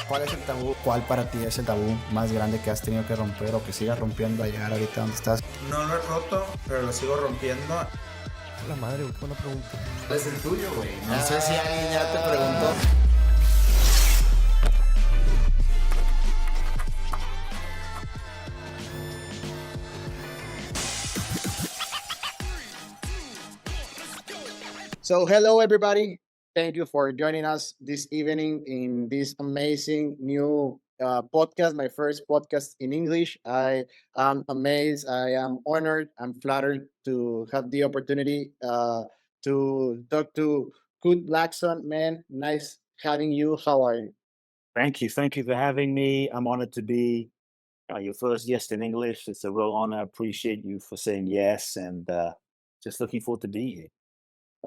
¿Cuál es el tabú? ¿Cuál para ti es el tabú más grande que has tenido que romper o que sigas rompiendo a llegar ahorita donde estás? No lo he roto, pero lo sigo rompiendo. La madre, güey, qué buena pregunta. ¿Cuál es el tuyo, güey? No sé si alguien ya te preguntó. So, hello everybody. Thank you for joining us this evening in this amazing new podcast, my first podcast in English. I am amazed, I am honored, I'm flattered to have the opportunity to talk to Kute Blackson. Man, nice having you. How are you? Thank you. Thank you for having me. I'm honored to be your first guest in English. It's a real honor. I appreciate you for saying yes and just looking forward to being here.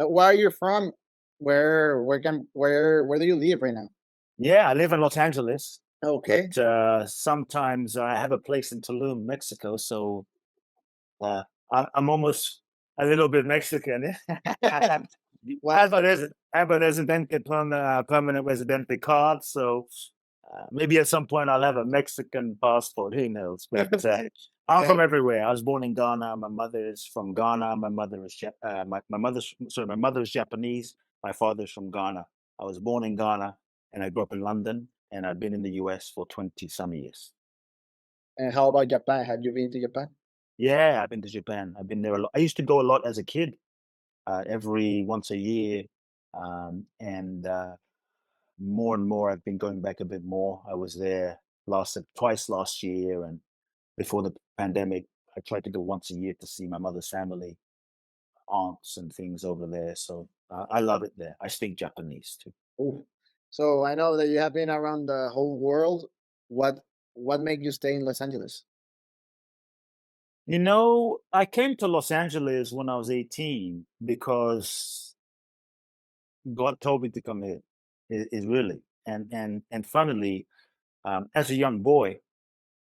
Where are you from? Where do you live right now? Yeah, I live in Los Angeles, Okay. but sometimes I have a place in Tulum, Mexico. So uh, I'm almost a little bit Mexican. What? Have a residente permanent residente card. So maybe at some point I'll have a Mexican passport. Who knows? But I'm from everywhere. I was born in Ghana. My mother is from Ghana. My mother is my mother's sorry. My mother is Japanese. My father's from Ghana. I was born in Ghana, and I grew up in London, and I've been in the US for 20 some years. And how about Japan? Have you been to Japan? Yeah, I've been to Japan. I've been there a lot. I used to go a lot as a kid, every once a year, and more and more I've been going back a bit more. I was there twice last year, and before the pandemic, I tried to go once a year to see my mother's family, aunts and things over there. So I love it there. I speak Japanese too. Ooh. So I know that you have been around the whole world. What what made you stay in Los Angeles? You know, I came to Los Angeles when I was 18 because God told me to come here. Is really and funnily, as a young boy,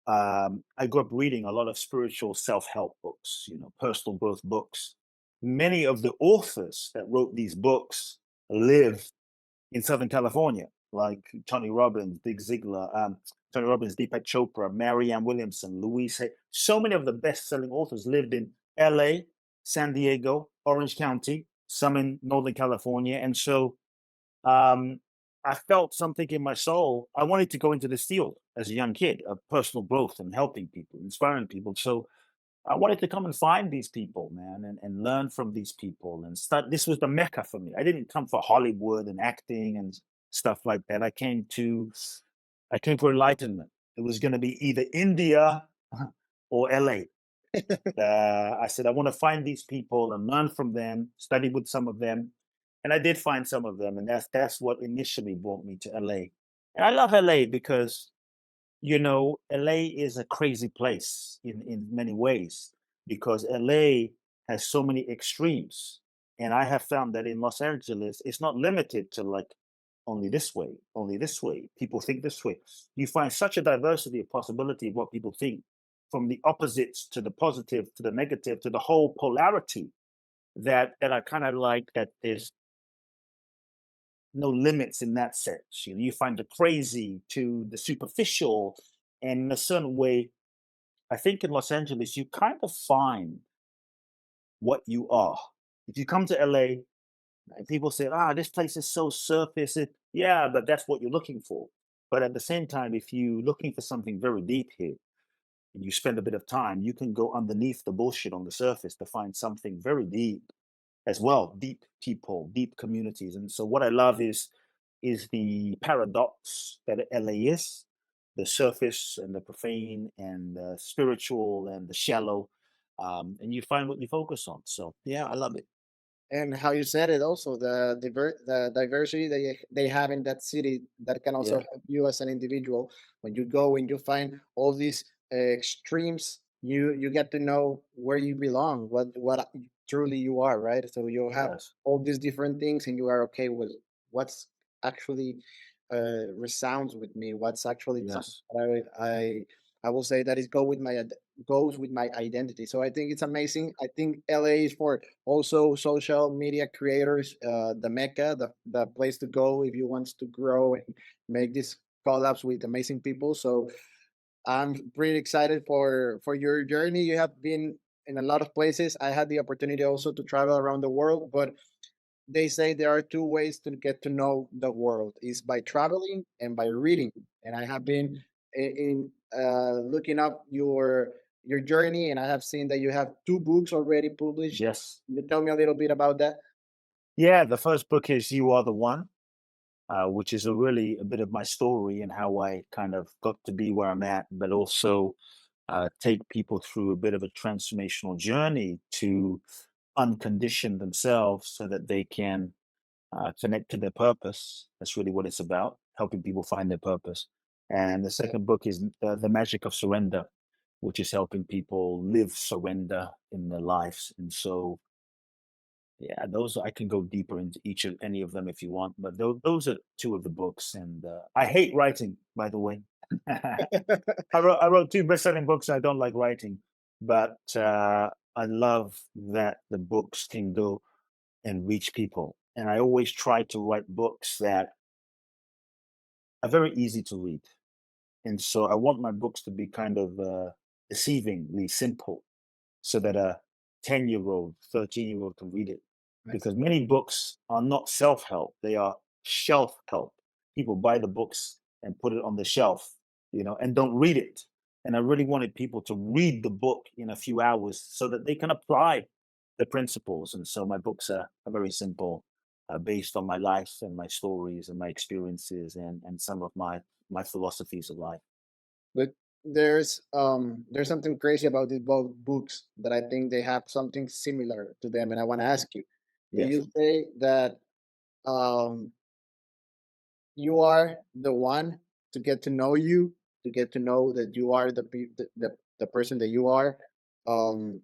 I grew up reading a lot of spiritual self-help books, personal growth books. Many of the authors that wrote these books live in Southern California, like Tony Robbins, Tony Robbins, Deepak Chopra, Marianne Williamson, Louise Hay. So many of the best-selling authors lived in LA, San Diego, Orange County, some in Northern California. And so um, I felt something in my soul. I wanted to go into this field as a young kid of personal growth and helping people, inspiring people. So I wanted to come and find these people, man, and learn from these people and start. This was the mecca for me. I didn't come for Hollywood and acting and stuff like that. I came for enlightenment. It was going to be either India or LA. I said, I want to find these people and learn from them, study with some of them. And I did find some of them. And that's what initially brought me to LA. And I love LA because, LA is a crazy place in many ways because LA has so many extremes. And I have found that in Los Angeles, it's not limited to like only this way, only this way. People think this way. You find such a diversity of possibility of what people think, from the opposites to the positive to the negative to the whole polarity that I kind of like that there's no limits in that sense. You find the crazy to the superficial, and in a certain way, I think in Los Angeles you kind of find what you are. If you come to LA and people say, this place is so surface, yeah, but that's what you're looking for. But at the same time, if you're looking for something very deep here, and you spend a bit of time, you can go underneath the bullshit on the surface to find something very deep as well. Deep people, deep communities. And so what I love is the paradox that LA is, the surface and the profane and the spiritual and the shallow. And you find what you focus on. So yeah, I love it. And how you said it also, the diversity they have in that city that can also Yeah. help you as an individual. When you go and you find all these extremes, you get to know where you belong, what truly you are, right? So you have Yes. all these different things, and you are okay with what's actually resounds with me. What's actually something Yes. that I will say that is goes with my identity. So I think it's amazing. I think LA is for also social media creators, the mecca, the place to go if you want to grow and make this collabs with amazing people. So I'm pretty excited for your journey. You have been in a lot of places. I had the opportunity also to travel around the world, but they say there are two ways to get to know the world: is by traveling and by reading. And I have been looking up your journey, and I have seen that you have two books already published. Yes. Can you tell me a little bit about that? Yeah, the first book is You Are the One, which is really a bit of my story and how I kind of got to be where I'm at, but also take people through a bit of a transformational journey to uncondition themselves so that they can connect to their purpose. That's really what it's about, helping people find their purpose. And the second book is The Magic of Surrender, which is helping people live surrender in their lives. And so, yeah, those I can go deeper into each of any of them if you want, but those are two of the books. And I hate writing, by the way. I wrote two best-selling books. I don't like writing, but I love that the books can go and reach people. And I always try to write books that are very easy to read. And so I want my books to be kind of deceivingly simple so that a 10-year-old, 13-year-old can read it. Nice. Because many books are not self help, they are shelf help. People buy the books and put it on the shelf, and don't read it. And I really wanted people to read the book in a few hours so that they can apply the principles. And so my books are very simple, based on my life and my stories and my experiences and some of my philosophies of life. But there's something crazy about these both books that I think they have something similar to them, and I want to ask you. Yes. You say that um, you are the one to get to know you, to get to know that you are the person that you are. Um,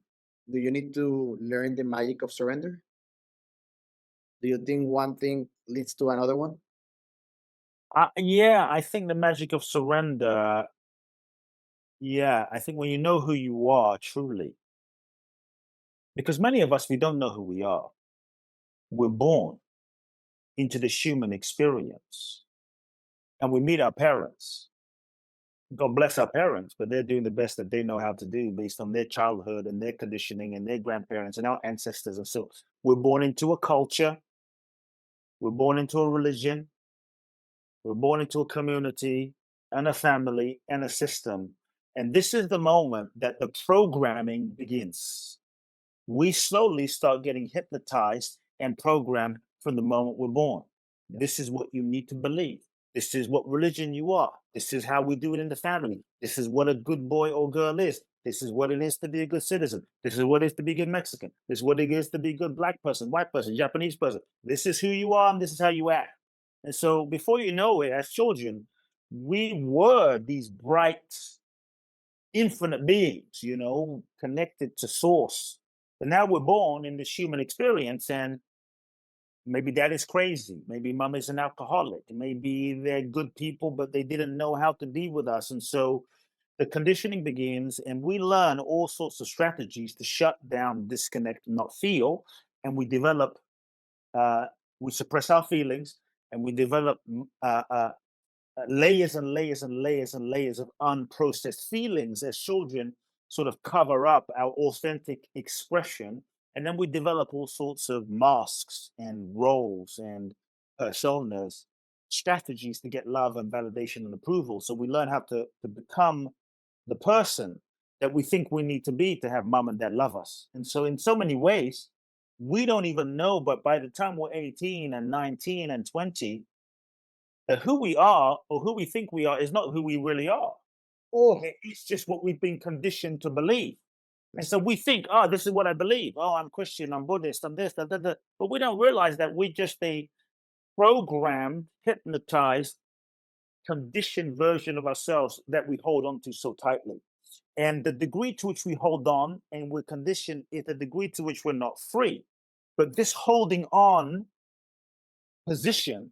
do you need to learn the magic of surrender? Do you think one thing leads to another one? Yeah, I think the magic of surrender. Yeah, I think when you know who you are truly, because many of us, we don't know who we are. We're born into this human experience and we meet our parents. God bless our parents, but they're doing the best that they know how to do based on their childhood and their conditioning and their grandparents and our ancestors. And so we're born into a culture, we're born into a religion, we're born into a community and a family and a system. And this is the moment that the programming begins. We slowly start getting hypnotized and programmed from the moment we're born. This is what you need to believe. This is what religion you are. This is how we do it in the family. This is what a good boy or girl is. This is what it is to be a good citizen. This is what it is to be a good Mexican. This is what it is to be a good black person, white person, Japanese person. This is who you are and this is how you act. And so before you know it, as children, we were these bright, infinite beings, connected to source. But now we're born in this human experience, and maybe dad is crazy. Maybe mom is an alcoholic. Maybe they're good people, but they didn't know how to be with us. And so the conditioning begins, and we learn all sorts of strategies to shut down, disconnect, and not feel. And uh, we suppress our feelings, and we develop layers and layers and layers and layers of unprocessed feelings as children sort of cover up our authentic expression. And then we develop all sorts of masks and roles and personas, strategies to get love and validation and approval. So we learn how to become the person that we think we need to be to have mom and dad love us. And so, in so many ways, we don't even know, but by the time we're 18 and 19 and 20, that who we are or who we think we are is not who we really are. Oh, It's just what we've been conditioned to believe. And so we think, oh, this is what I believe. Oh, I'm Christian, I'm Buddhist, I'm this, that, that, that. But we don't realize that we're just a programmed, hypnotized, conditioned version of ourselves that we hold on to so tightly. And the degree to which we hold on and we're conditioned is the degree to which we're not free. But this holding on position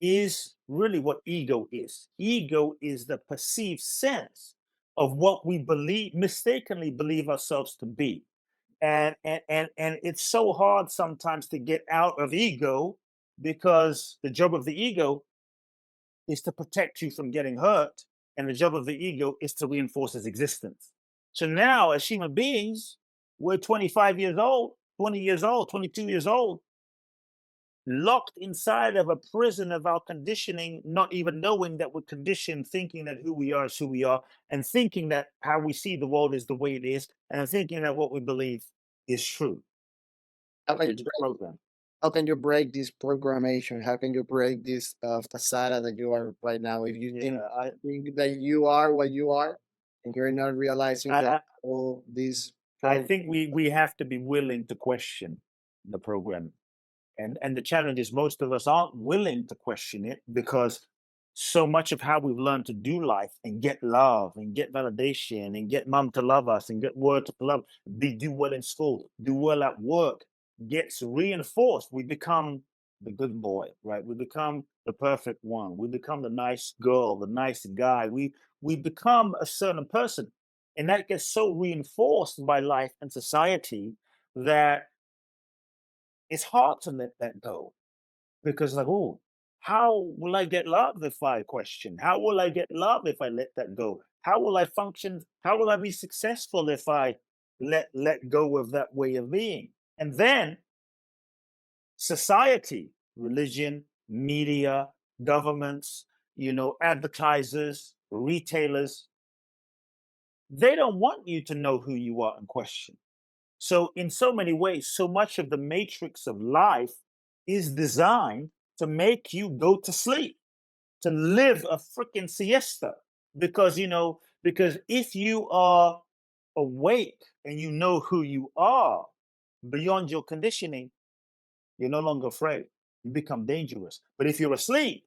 is really what ego is. Ego is the perceived sense of what we believe, mistakenly believe ourselves to be. And it's so hard sometimes to get out of ego because the job of the ego is to protect you from getting hurt, and the job of the ego is to reinforce its existence. So now, as human beings, we're 25 years old, 20 years old, 22 years old, locked inside of a prison of our conditioning, not even knowing that we're conditioned, thinking that who we are is who we are, and thinking that how we see the world is the way it is, and thinking that what we believe is true. How can It's a program. how can you break this programmation? How can you break this facade that you are right now? If you Yeah, think that you are what you are, and you're not realizing that I, all these I programs. think we have to be willing to question the program. And the challenge is most of us aren't willing to question it because so much of how we've learned to do life and get love and get validation and get mom to love us and get word to love, do well in school, do well at work, gets reinforced. We become the good boy, right? We become the perfect one. We become the nice girl, the nice guy. We become a certain person. And that gets so reinforced by life and society that it's hard to let that go because, like, oh, how will I get love if I question? How will I get love if I let that go? How will I function? How will I be successful if I let go of that way of being? And then society, religion, media, governments, advertisers, retailers, they don't want you to know who you are and question. So, in so many ways, so much of the matrix of life is designed to make you go to sleep, to live a freaking siesta. Because if you are awake and you know who you are beyond your conditioning, you're no longer afraid. You become dangerous. But if you're asleep,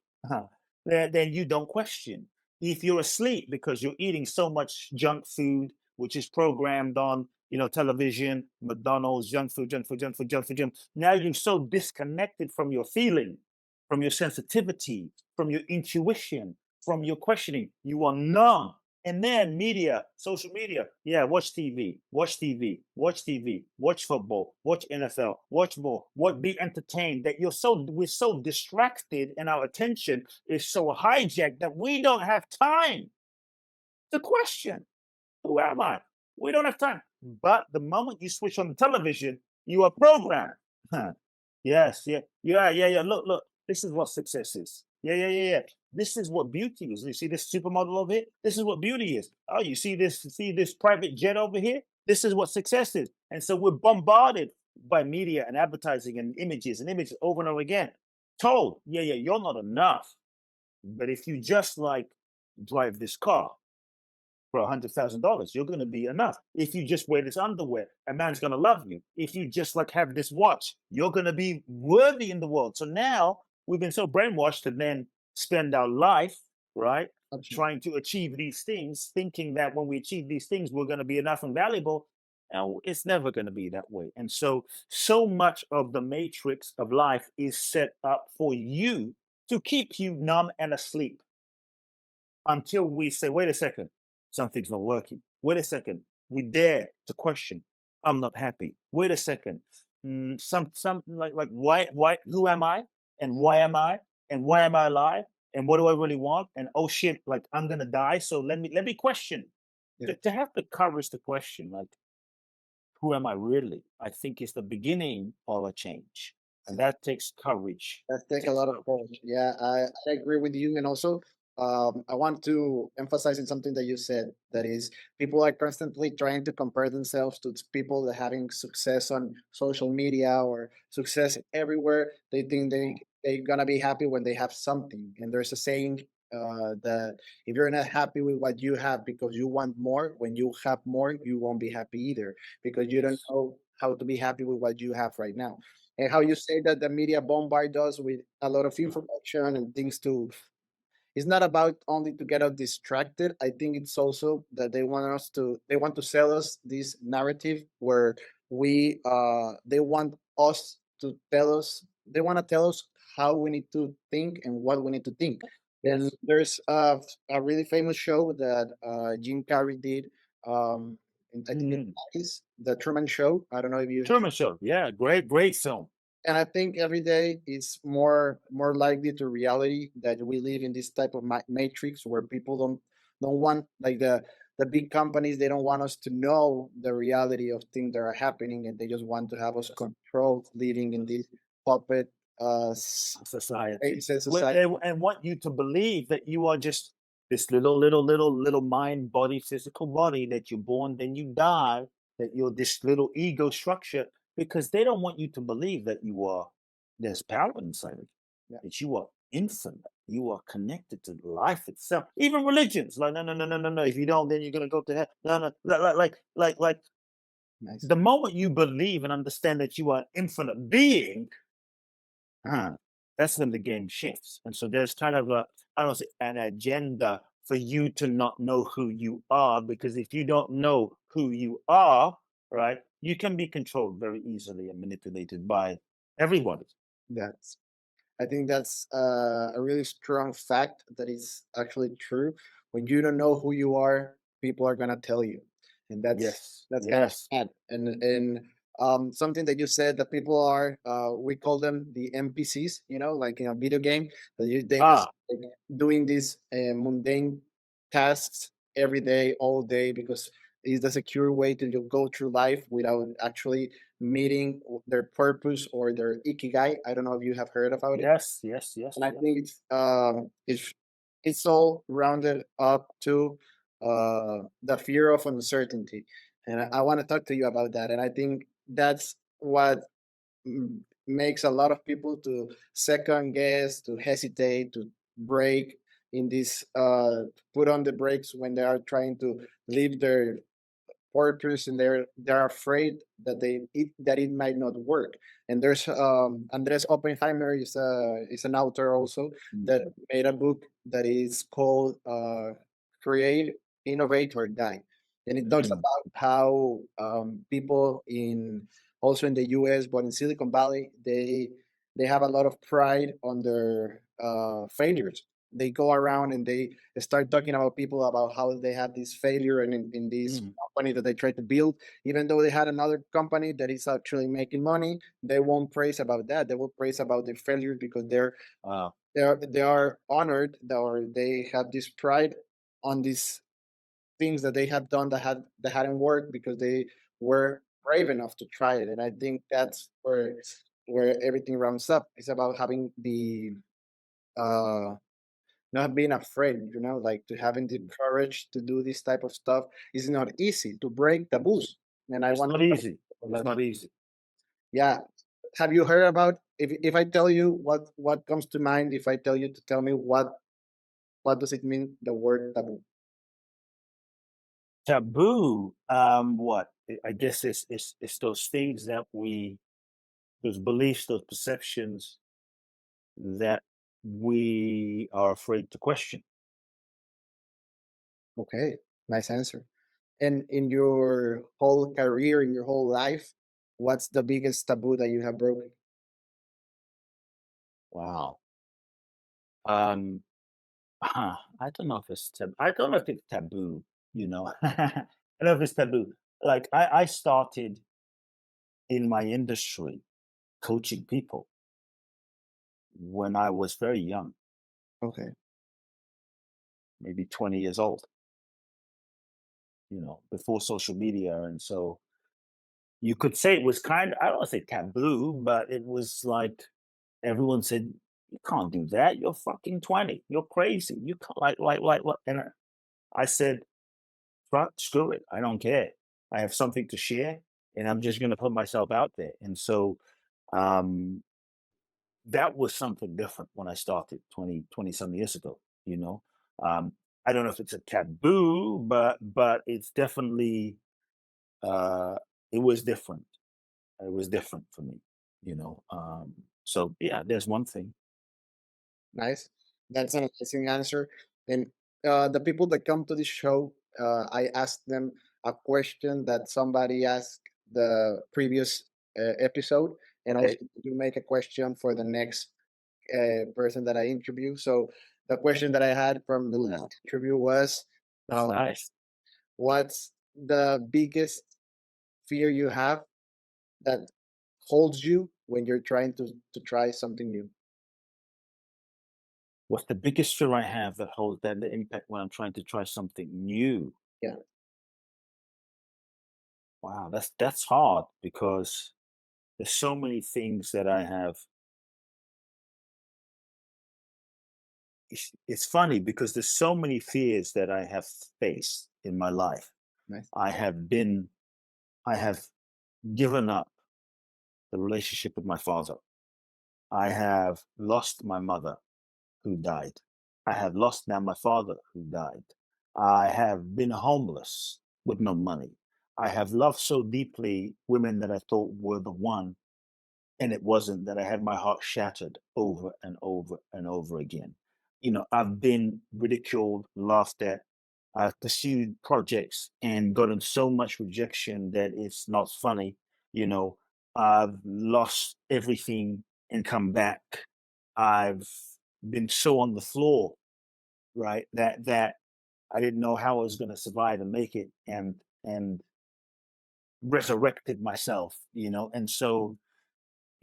then you don't question. If you're asleep because you're eating so much junk food, which is programmed on, television, McDonald's, junk food, junk food, junk food, junk food, junk. Now you're so disconnected from your feeling, from your sensitivity, from your intuition, from your questioning. You are numb. And then media, social media, yeah, watch TV, watch TV, watch TV, watch football, watch NFL, watch more, what be entertained. That we're so distracted and our attention is so hijacked that we don't have time to question, who am I? We don't have time. But the moment you switch on the television, you are programmed. Huh. Yes, yeah, yeah, yeah, yeah. Look, this is what success is. Yeah, yeah, yeah, yeah. This is what beauty is. You see this supermodel over here? This is what beauty is. Oh, you see this private jet over here? This is what success is. And so we're bombarded by media and advertising and images over and over again. Told, yeah, yeah, you're not enough. But if you just like drive this car, for $100,000, you're going to be enough. If you just wear this underwear, a man's going to love you. If you just like have this watch, you're going to be worthy in the world. So now we've been so brainwashed to then spend our life, right, trying to achieve these things, thinking that when we achieve these things, we're going to be enough and valuable. And it's never going to be that way. And so much of the matrix of life is set up for you to keep you numb and asleep until we say, wait a second, something's not working. Wait a second, we dare to question. I'm not happy. Wait a second. Some like who am I? And why am I? And why am I alive? And what do I really want? And oh shit, like I'm gonna die. So let me question. Yeah. To have the courage to question, like, who am I really? I think is the beginning of a change. And that takes courage. That take a Takes lot of courage. courage. Yeah, I agree with you. And also, I want to emphasize in something that you said. That is, people are constantly trying to compare themselves to people that having success on social media or success everywhere. They think they're gonna be happy when they have something. And there's a saying that if you're not happy with what you have because you want more, when you have more, you won't be happy either because you don't know how to be happy with what you have right now. And how you say that the media bombard us with a lot of information and things to, it's not about only to get us distracted. I think it's also that they want to sell us this narrative where they want us to tell us, they want to tell us how we need to think and what we need to think. And Yes. there's a really famous show that Jim Carrey did, I think Mhm. it's the Truman Show. I don't know if you. Truman Show. Yeah, great film. and I think every day is more likely to reality that we live in this type of matrix where people don't want, like, the big companies, they don't want us to know the reality of things that are happening, and they just want to have us controlled, living in this puppet Society. society. And want you to believe that you are just this little mind, body, physical body, that you're born, then you die, that you're this little ego structure, because they don't want you to believe that you are, there's power inside of you, Yeah, that you are infinite, you are connected to life itself. Even religions, like, no, no, no, no, no, no. If you don't, then you're gonna go to hell. No, no, like nice. the moment you believe and understand that you are an infinite being, uh, that's when the game shifts. And so there's kind of a, I don't say an agenda for you to not know who you are, because if you don't know who you are, right, you can be controlled very easily and manipulated by everyone. That's I think that's a really strong fact that is actually true. When you don't know who you are, people are gonna tell you, and Yes, that's kind of yes. sad. And something that you said, that people are, we call them the NPCs, like in a video game, that they just Ah, like doing these mundane tasks every day, all day, because it's the secure way to go through life without actually meeting their purpose or their ikigai. I don't know if you have heard about it, yes, yes, yes, and I yes. think it's all rounded up to the fear of uncertainty, and I want to talk to you about that. And I think that's what makes a lot of people to second guess, to hesitate, to break in this, put on the brakes when they are trying to live their purpose, and they're afraid that it might not work. And there's Andres Oppenheimer is an author also Mm, that made a book that is called Create, Innovate, or Die, and it talks mm, about how people in, also in the US, but in Silicon Valley, they have a lot of pride on their failures. They go around and they start talking about people, about how they had this failure in this mm. company that they tried to build. Even though they had another company that is actually making money, they won't praise about that. They will praise about their failures, because Wow. they are honored, or they have this pride on these things that they have done that hadn't worked, because they were brave enough to try it. And I think that's where everything rounds up. It's about having the uh not being afraid, like to having the courage to do this type of stuff. Is not easy to break taboos. And I It's want not to talk easy. It's about not that. easy. Yeah. Have you heard about, if I tell you what comes to mind, if I tell you to tell me what does it mean, the word taboo? Taboo. What? I guess it's those things that we, those beliefs, those perceptions that we are afraid to question. Okay, nice answer. And in your whole career, in your whole life, what's the biggest taboo that you have broken? Wow. Um, I don't know if it's I don't know if it's taboo. I don't know if it's taboo. Like I started in my industry coaching people when I was very young, Okay. maybe 20 years old. Before social media, and so you could say it was kind of, I don't want to say taboo, but it was like everyone said, "You can't do that. You're fucking 20. You're crazy. You can't like what?" And I said, "Fuck, screw it. I don't care. I have something to share, and I'm just going to put myself out there." And so um, that was something different when I started 20 some years ago. You know, um, I don't know if it's a taboo, but it's definitely uh, it was different. It was different for me. So yeah, there's one thing. Nice. That's an amazing answer. And the people that come to this show, I ask them a question that somebody asked the previous episode, and also Okay. to make a question for the next person that I interview. So the question that I had from the last interview was, uh, Nice. what's the biggest fear you have that holds you when you're trying to try something new? What's the biggest fear I have that holds that the impact when I'm trying to try something new? Yeah, Wow, that's hard because there's so many things that I have. It's funny because there's so many fears that I have faced in my life. nice. I have been, I have given up the relationship with my father. I have lost my mother who died. I have lost now my father who died. I have been homeless with no money. I have loved so deeply women that I thought were the one, and it wasn't, that I had my heart shattered over and over and over again. I've been ridiculed, laughed at. I've pursued projects and gotten so much rejection that it's not funny. You know, I've lost everything and come back. I've been so on the floor, right? That I didn't know how I was going to survive and make it, and resurrected myself. And so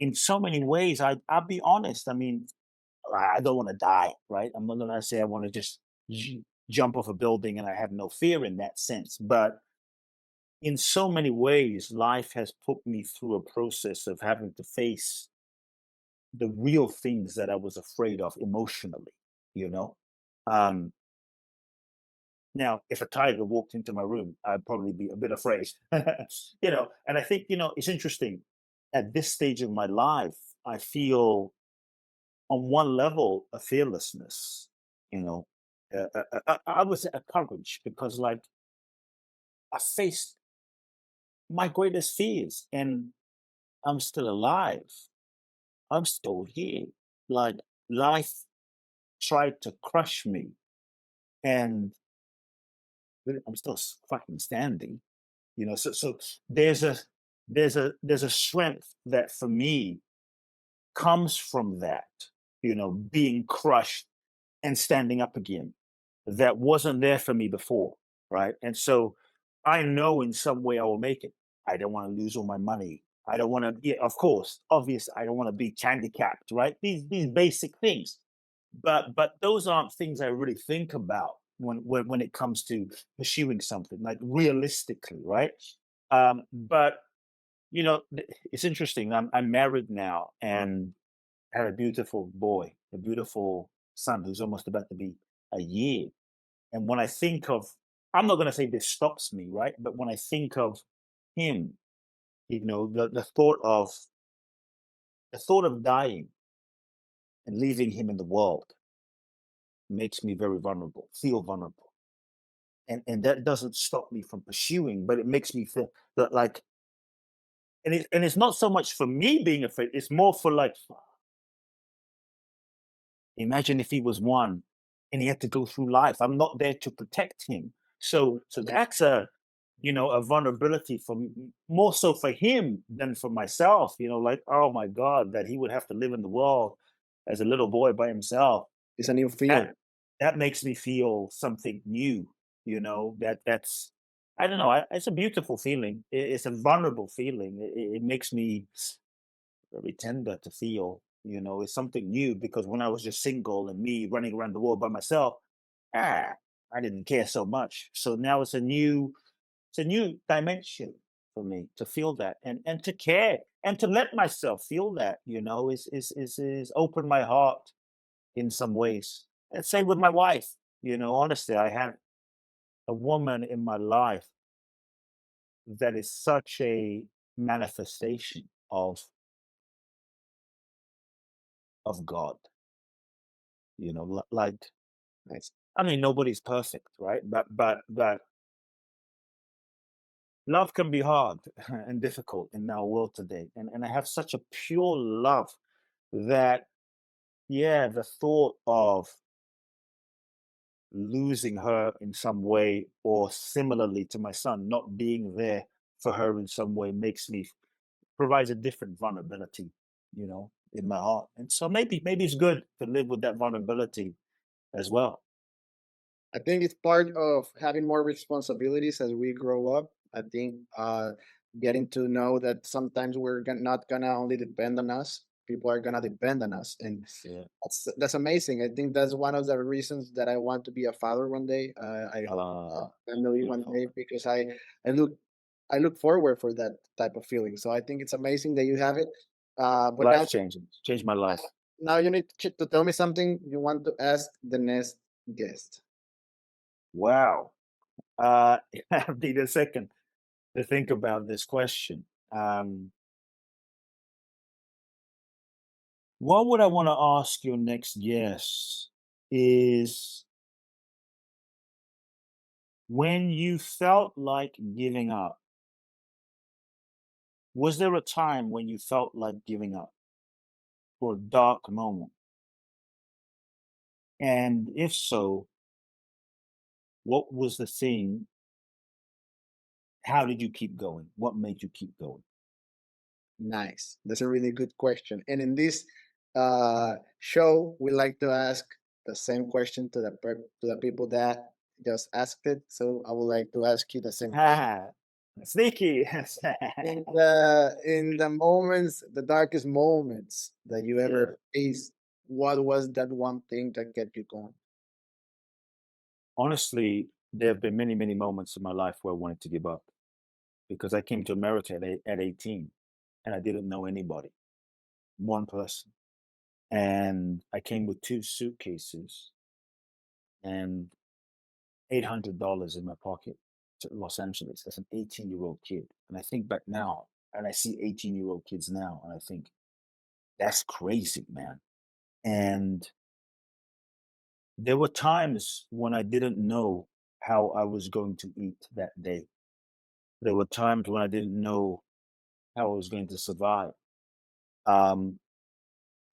in so many ways, I'll be honest. I mean, I don't want to die, right? I'm not gonna say I want to just jump off a building, and I have no fear in that sense. But in so many ways, life has put me through a process of having to face the real things that I was afraid of emotionally. You know, um, Now if a tiger walked into my room, I'd probably be a bit afraid. And I think it's interesting. At this stage of my life, I feel on one level a fearlessness, you know I would say a courage, because like I faced my greatest fears and I'm still alive. I'm still here. Like, life tried to crush me, and really, I'm still fucking standing. So there's a strength that for me comes from that, being crushed and standing up again, that wasn't there for me before, right? And so I know in some way I will make it. I don't want to lose all my money. I don't want to, yeah, of course, obvious. I don't want to be handicapped, right? These basic things, but those aren't things I really think about when it comes to pursuing something like realistically, right? But it's interesting. I'm married now and had a beautiful boy, a beautiful son who's almost about to be a year. And when I think of, I'm not going to say this stops me, right? But when I think of him, the thought of dying and leaving him in the world makes me very vulnerable, feel vulnerable. And that doesn't stop me from pursuing, but it makes me feel that, like, and it's not so much for me being afraid, it's more for, like, imagine if he was one and he had to go through life. I'm not there to protect him. So that's a vulnerability for more so for him than for myself. Like, oh my God, that he would have to live in the world as a little boy by himself. It's a new That feeling. that makes me feel something new. That's, I don't know. It's a beautiful feeling. It's a vulnerable feeling. It makes me very tender to feel. It's something new, because when I was just single and me running around the world by myself, ah, I didn't care so much. So now it's a new dimension for me to feel that, and to care and to let myself feel that. Is open my heart in some ways. And same with my wife. Honestly, I have a woman in my life that is such a manifestation of God. Like, Nice. I mean, nobody's perfect, right? But love can be hard and difficult in our world today. And I have such a pure love that, yeah, the thought of losing her in some way, or similarly to my son, not being there for her in some way, provides a different vulnerability, in my heart. And so maybe it's good to live with that vulnerability as well. I think it's part of having more responsibilities as we grow up. I think getting to know that sometimes not gonna only depend on us. People are gonna depend on us, and Yeah. that's amazing. I think that's one of the reasons that I want to be a father one day. I hope family one Beautiful. day because I look I look forward for that type of feeling. So I think it's amazing that you have it. But Life changing. Changed my life. now you need to tell me something you want to ask the next guest. Wow. I need a second to think about this question. Um, what would I want to ask your next guest is when you felt like giving up, was there a time when you felt like giving up for a dark moment? And if so, what was the thing? How did you keep going? What made you keep going? Nice. That's a really good question. And in this show, we like to ask the same question to to the people that just asked it. So I would like to ask you the same. Ah, sneaky. In the moments, the darkest moments that you Yeah. ever faced, what was that one thing that kept you going? Honestly, there have been many, many moments in my life where I wanted to give up because I came to America at 18 and I didn't know anybody, one person. And I came with two suitcases and $800 in my pocket to Los Angeles as an 18-year-old kid. And I think back now and I see 18-year-old kids now and I think, that's crazy, man. And there were times when I didn't know how I was going to eat that day. There were times when I didn't know how I was going to survive. Um,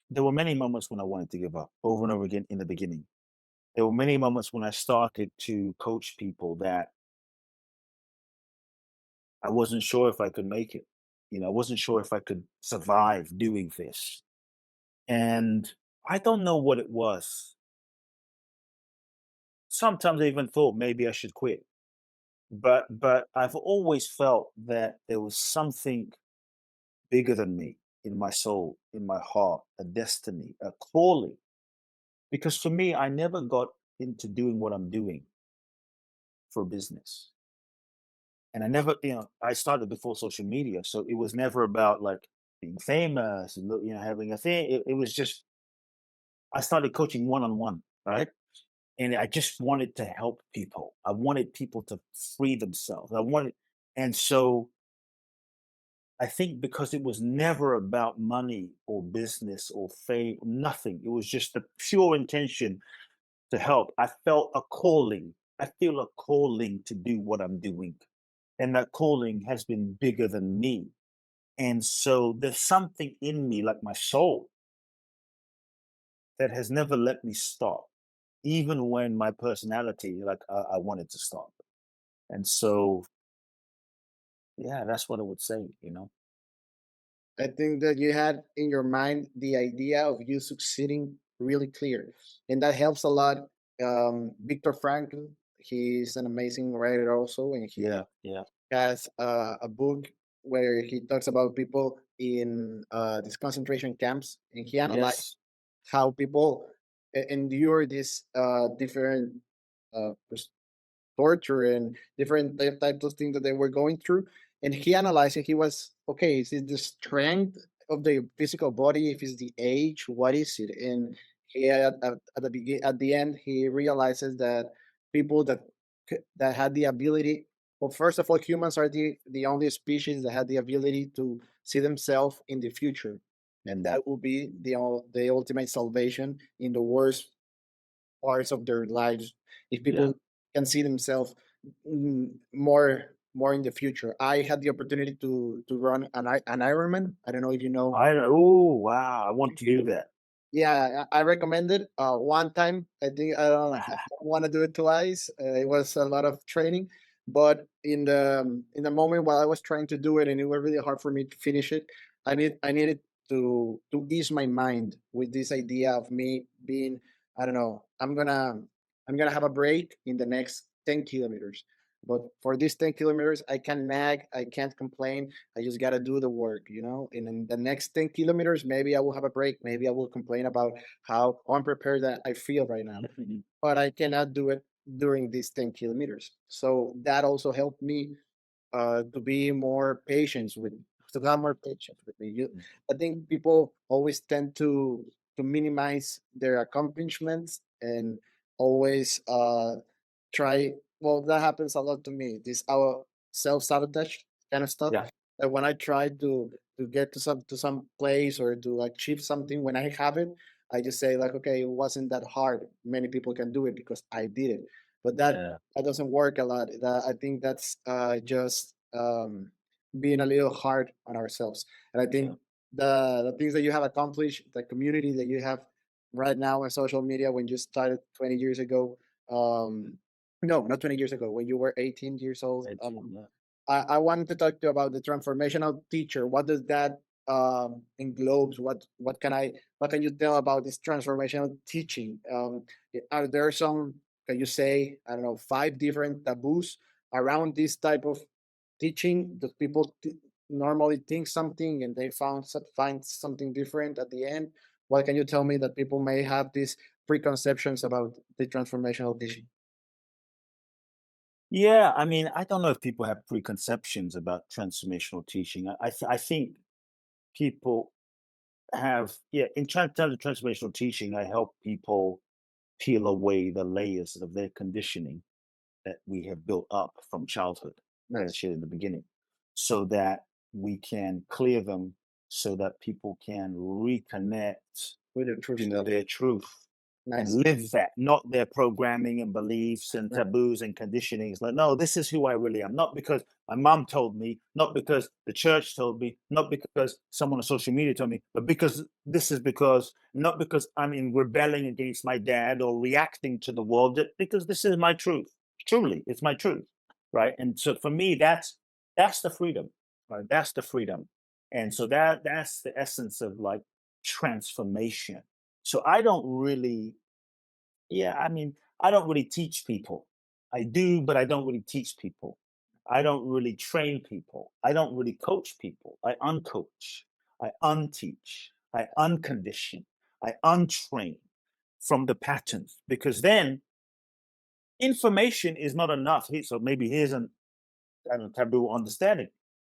there were many moments when I wanted to give up over and over again in the beginning. There were many moments when I started to coach people that I wasn't sure if I could make it. I wasn't sure if I could survive doing this. And I don't know what it was. Sometimes I even thought maybe I should quit. But I've always felt that there was something bigger than me in my soul, in my heart, a destiny, a calling. Because for me, I never got into doing what I'm doing for business. And I never, I started before social media. So it was never about like being famous and, having a thing. It was just, I started coaching one on one, right? And I just wanted to help people. I wanted people to free themselves. And so I think because it was never about money or business or fame, nothing. It was just the pure intention to help. I felt a calling. I feel a calling to do what I'm doing. And that calling has been bigger than me. And so there's something in me, like my soul, that has never let me stop, even when my personality, like I wanted to stop. And so, yeah, that's what I would say. I think that you had in your mind the idea of you succeeding really clear, and that helps a lot. Viktor Frankl, he's an amazing writer also, and he Yeah, yeah. has a book where he talks about people in these concentration camps, and he analyzed Yes. how people endure these different pers- torture and different types of things that they were going through. And he analyzed it. He was okay. Is it the strength of the physical body? If it's the age, what is it? And he at the at the end, he realizes that people that had the ability. Well, first of all, humans are the only species that had the ability to see themselves in the future, and that will be the ultimate salvation in the worst parts of their lives if Yeah. people can see themselves more in the future. I had the opportunity to run an Ironman. I don't know if you know. Oh, wow. I want to do that. Yeah, I recommend it. One time, I think I don't want to do it twice. It was a lot of training, but in the moment while I was trying to do it, and it was really hard for me to finish it. I needed to ease my mind with this idea of me being. I don't know. I'm gonna have a break in the next 10 kilometers. But for these 10 kilometers, I can nag, I can't complain. I just got to do the work, And in the next 10 kilometers, maybe I will have a break. Maybe I will complain about how unprepared that I feel right now. But I cannot do it during these 10 kilometers. So that also helped me to be more patient with to have more patience with me. I think people always tend to minimize their accomplishments and always try. Well, that happens a lot to me. This our self sabotage kind of stuff. Yeah. That when I try to get to some place or to achieve something, when I have it, I just say like, okay, it wasn't that hard. Many people can do it because I did it. But Yeah. that doesn't work a lot. I think that's just being a little hard on ourselves. And I Yeah. think the things that you have accomplished, the community that you have right now on social media when you started 20 years ago, no, not 20 years ago, when you were 18 years old. Yeah. I wanted to talk to you about the transformational teacher. What does that englobes? What can you tell about this transformational teaching? Are there some, can you say, I don't know, 5 different taboos around this type of teaching that people normally think something and they find something different at the end? What can you tell me that people may have these preconceptions about the transformational teaching? Yeah, I mean, I don't know if people have preconceptions about transformational teaching. I think people have, yeah, in terms of transformational teaching, I help people peel away the layers of their conditioning that we have built up from childhood, as I Nice. shared in the beginning, so that we can clear them, so that people can reconnect With the true to self. their truth Nice. and live that, not their programming and beliefs and Right. taboos and conditionings. Like, no, this is who I really am. Not because my mom told me, not because the church told me, not because someone on social media told me, but because this is because, not because I'm in rebelling against my dad or reacting to the world, because this is my truth. Truly, it's my truth. Right. And so for me, that's the freedom. Right. That's the freedom. And so that's the essence of like transformation. So I don't really, yeah, I mean, I don't really teach people. I do, but I don't really teach people. I don't really train people. I don't really coach people. I uncoach. I unteach. I uncondition. I untrain from the patterns because then information is not enough. So maybe here's an I don't know, taboo understanding.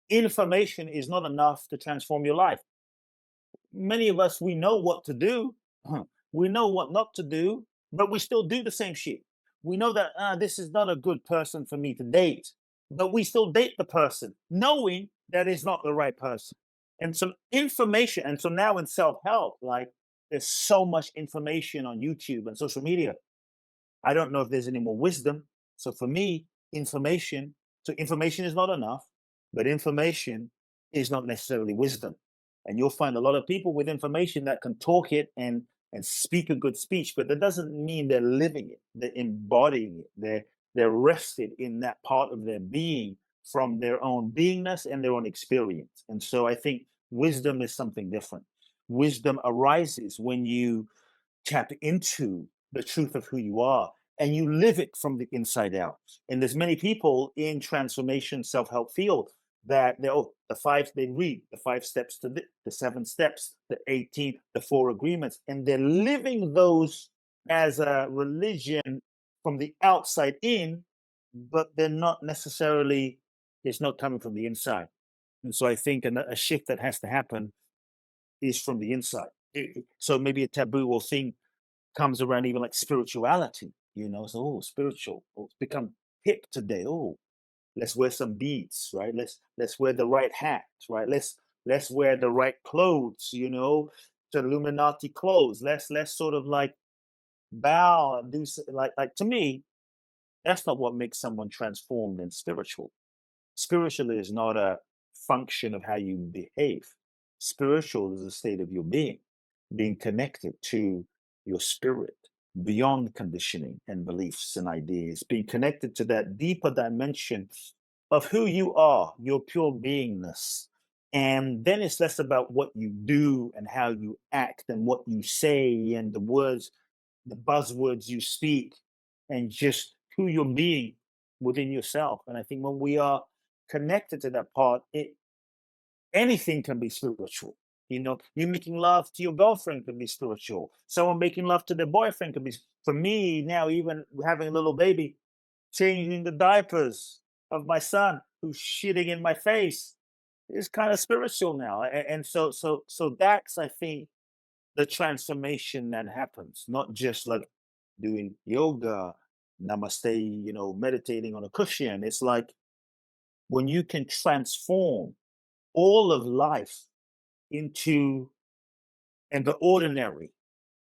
Information is not enough to transform your life. Many of us, we know what to do, we know what not to do, but we still do the same shit. We know that this is not a good person for me to date, but we still date the person, knowing that it's not the right person. And some information, and so now in self help, like there's so much information on YouTube and social media. I don't know if there's any more wisdom. So for me, information, so information is not enough, but information is not necessarily wisdom. And you'll find a lot of people with information that can talk it and speak a good speech, but that doesn't mean they're living it, they're embodying it, they're rested in that part of their being from their own beingness and their own experience. And so I think wisdom is something different. Wisdom arises when you tap into the truth of who you are and you live it from the inside out. And there's many people in transformation self-help field that they read the 5 steps to the 7 steps, the 18, the 4 agreements, and they're living those as a religion from the outside in, but they're not necessarily, it's not coming from the inside. And so I think a shift that has to happen is from the inside. So maybe a taboo or thing comes around even like spirituality, So, spiritual. Oh, it's become hip today. Oh, let's wear some beads, right? Let's wear the right hat, right? Let's wear the right clothes, to Illuminati clothes. Let's sort of like bow and do like to me, that's not what makes someone transformed and spiritual. Spiritual is not a function of how you behave. Spiritual is a state of your being connected to your spirit beyond conditioning and beliefs and ideas, being connected to that deeper dimension of who you are, your pure beingness. And then it's less about what you do and how you act and what you say and the buzzwords you speak, and just who you're being within yourself. And I think when we are connected to that part, anything can be spiritual. You know, you making love to your girlfriend can be spiritual. Someone making love to their boyfriend can be. For me now, even having a little baby, changing the diapers of my son who's shitting in my face is kind of spiritual now. And so that's, I think, the transformation that happens, not just like doing yoga, namaste, you know, meditating on a cushion. It's like when you can transform all of life into and the ordinary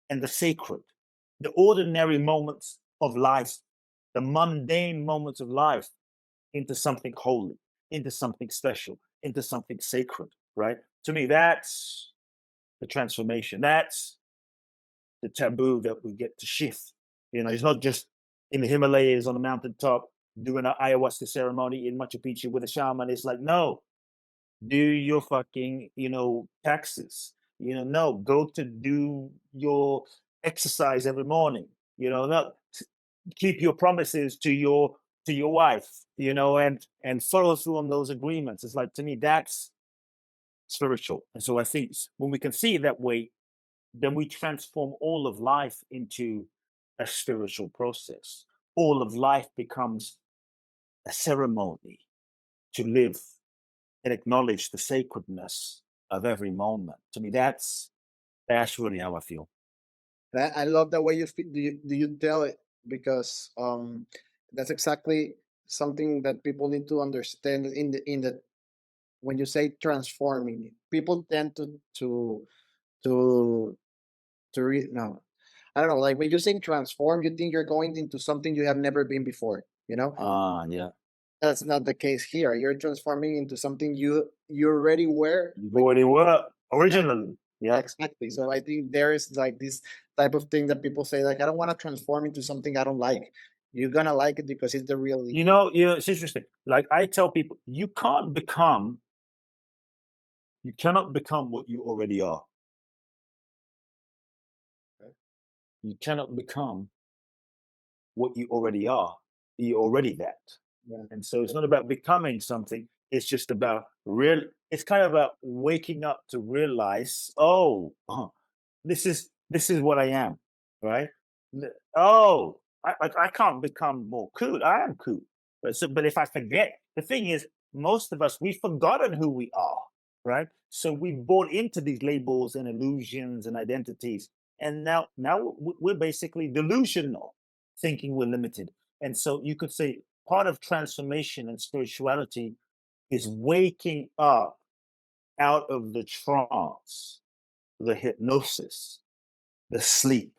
and the sacred, the ordinary moments of life, the mundane moments of life into something holy, into something special, into something sacred, right? To me, that's the transformation. That's the taboo that we get to shift. You know, it's not just in the Himalayas on the mountaintop doing an ayahuasca ceremony in Machu Picchu with a shaman. It's like, no, do your fucking, you know, taxes. You know, no, go to do your exercise every morning. You know, not keep your promises to your wife. You know, and follow through on those agreements. It's like, to me, that's spiritual. And so I think when we can see it that way, then we transform all of life into a spiritual process. All of life becomes a ceremony to live and acknowledge the sacredness of every moment. To me, that's really how I feel. I love the way you feel. Do you tell it because that's exactly something that people need to understand in the when you say transforming. People tend to no, I don't know. Like when you say transform, you think you're going into something you have never been before. You know, Ah, yeah. that's not the case here. You're transforming into something you already were. You already were originally. Yeah. Exactly. So I think there is like this type of thing that people say, like, I don't want to transform into something I don't like. You're gonna like it because it's the real you. You know, it's interesting. Like I tell people, you cannot become what you already are. Okay. You cannot become what you already are. You're already that. Yeah. And so it's not about becoming something. It's just about it's kind of about waking up to realize, oh, this is what I am, right? Oh, I can't become more cool. I am cool. But if I forget, the thing is, most of us, we've forgotten who we are, right? So we've bought into these labels and illusions and identities. And now we're basically delusional, thinking we're limited. And so you could say part of transformation and spirituality is waking up out of the trance, the hypnosis, the sleep.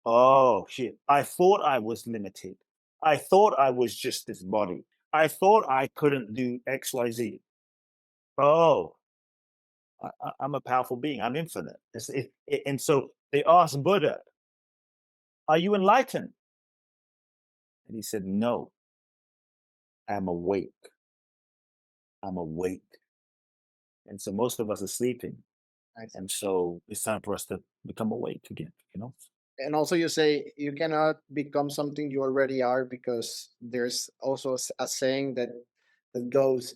Oh shit. I thought I was limited. I thought I was just this body. I thought I couldn't do XYZ. Oh, I'm a powerful being. I'm infinite. And so they asked Buddha, are you enlightened? And he said, no, I'm awake. I'm awake. And so most of us are sleeping. I see. And so it's time for us to become awake again, you know? And also, you say you cannot become something you already are because there's also a saying that goes,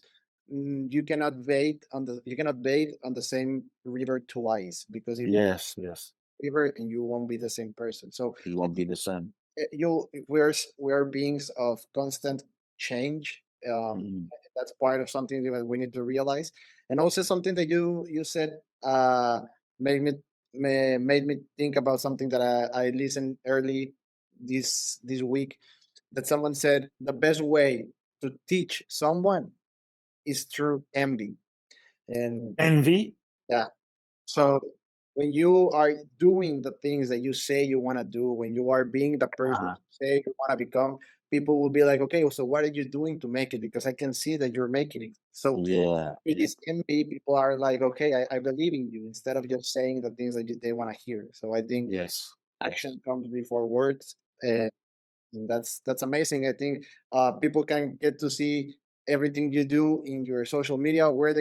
you cannot bathe on the same river twice because if you Yes, yes. river and you won't be the same person. So You won't be the same. we're beings of constant change. Mhm. That's part of something that we need to realize, and also something that you said made me made me think about something that I listened early this week. That someone said the best way to teach someone is through envy, and Envy. yeah. So when you are doing the things that you say you want to do, when you are being the person Uh-huh. you say you want to become, people will be like, okay, so what are you doing to make it? Because I can see that you're making it. So Yeah, it yeah. is envy. People are like, okay, I believe in you instead of just saying the things that they want to hear. So I think Yes. Yes. action comes before words. And that's amazing. I think people can get to see everything you do in your social media. Where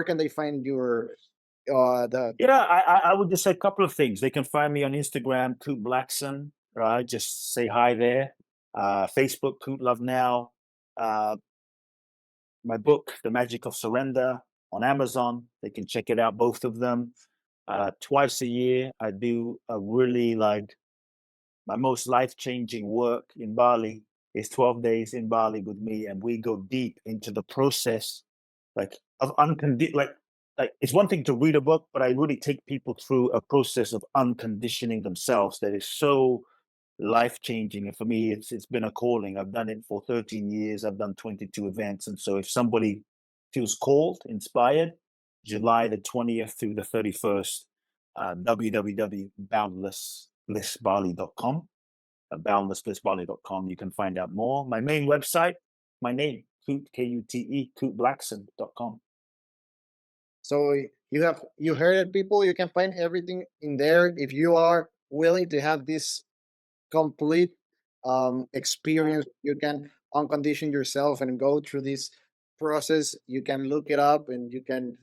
can they find your the Yeah, I would just say a couple of things. They can find me on Instagram, Kute Blackson, right? Just say hi there. Facebook, Kute Love Now. My book, The Magic of Surrender, on Amazon. They can check it out, both of them. Twice a year, I do a really my most life-changing work in Bali is 12 days in Bali with me, and we go deep into the process, of unconditional. Like it's one thing to read a book, but I really take people through a process of unconditioning themselves that is so life-changing. And for me, it's been a calling. I've done it for 13 years. I've done 22 events, and so if somebody feels called, inspired, July the 20th through the 31st, www.boundlessblissbali.com, boundlessblissbali.com. You can find out more. My main website, my name, Kute, Kute, kuteblackson.com. So you heard it, people. You can find everything in there if you are willing to have this complete experience. You can uncondition yourself and go through this process. You can look it up and you can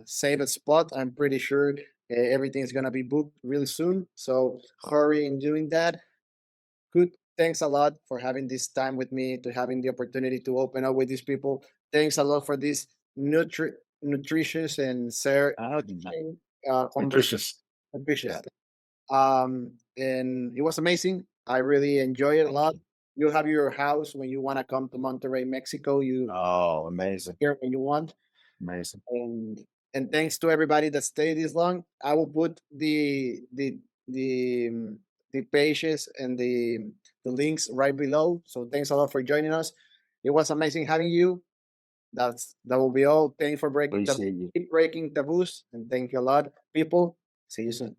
save a spot. I'm pretty sure everything is gonna be booked really soon. So hurry in doing that. Good. Thanks a lot for having this time with me, to having the opportunity to open up with these people. Thanks a lot for this nutritious and Nutritious. nutritious. And it was amazing. I really enjoy it a lot. You have your house when you want to come to Monterrey, Mexico. You Oh, amazing. here when you want. Amazing. And thanks to everybody that stayed this long. I will put the pages and the links right below. So thanks a lot for joining us. It was amazing having you. That will be all. Thank you for Appreciate you. keep breaking taboos, and thank you a lot, people. See you soon.